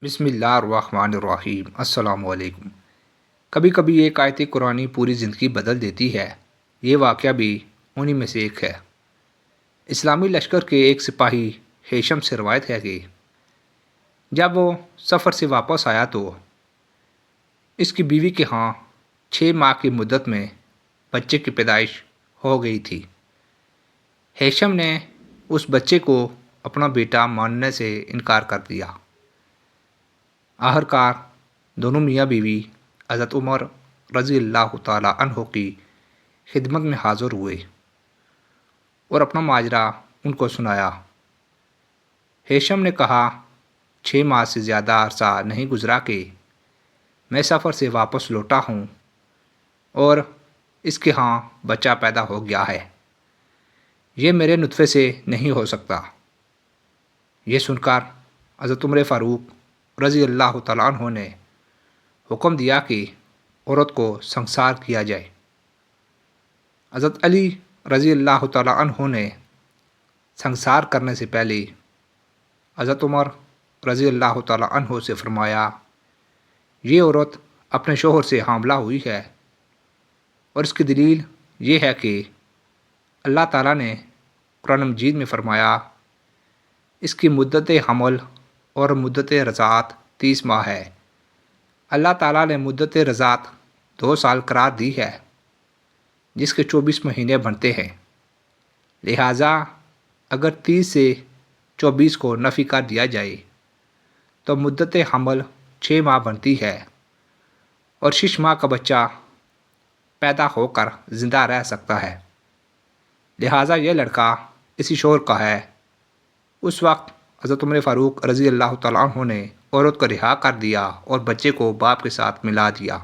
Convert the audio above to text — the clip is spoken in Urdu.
بسم اللہ الرحمن الرحیم۔ السلام علیکم۔ کبھی کبھی ایک آیت قرآنی پوری زندگی بدل دیتی ہے۔ یہ واقعہ بھی انہی میں سے ایک ہے۔ اسلامی لشکر کے ایک سپاہی ہیشم سے روایت ہے کہ جب وہ سفر سے واپس آیا تو اس کی بیوی کے ہاں 6 ماہ کی مدت میں بچے کی پیدائش ہو گئی تھی۔ ہیشم نے اس بچے کو اپنا بیٹا ماننے سے انکار کر دیا۔ آخرکار دونوں میاں بیوی حضرت عمر رضی اللہ تعالیٰ عنہ کی خدمت میں حاضر ہوئے اور اپنا ماجرا ان کو سنایا۔ ہیشم نے کہا 6 ماہ سے زیادہ عرصہ نہیں گزرا کہ میں سفر سے واپس لوٹا ہوں اور اس کے ہاں بچہ پیدا ہو گیا ہے۔ یہ میرے نطفے سے نہیں ہو سکتا۔ یہ سن کر حضرت عمر فاروق رضی اللہ تعالیٰ عنہ نے حکم دیا کہ عورت کو سنسار کیا جائے۔ حضرت علی رضی اللہ تعالیٰ عنہ نے سنسار کرنے سے پہلے حضرت عمر رضی اللہ تعالیٰ عنہ سے فرمایا، یہ عورت اپنے شوہر سے حاملہ ہوئی ہے اور اس کی دلیل یہ ہے کہ اللہ تعالیٰ نے قرآن مجید میں فرمایا اس کی مدت حمل اور مدت رضاعت 30 ماہ ہے۔ اللہ تعالیٰ نے مدت رضاعت 2 سال قرار دی ہے جس کے 24 مہینے بنتے ہیں، لہٰذا اگر 30 سے 24 کو نفی کر دیا جائے تو مدت حمل 6 ماہ بنتی ہے اور 6 ماہ کا بچہ پیدا ہو کر زندہ رہ سکتا ہے، لہٰذا یہ لڑکا اسی شوہر کا ہے۔ اس وقت حضرت عمر فاروق رضی اللہ تعالیٰ عنہ نے عورت کو رہا کر دیا اور بچے کو باپ کے ساتھ ملا دیا۔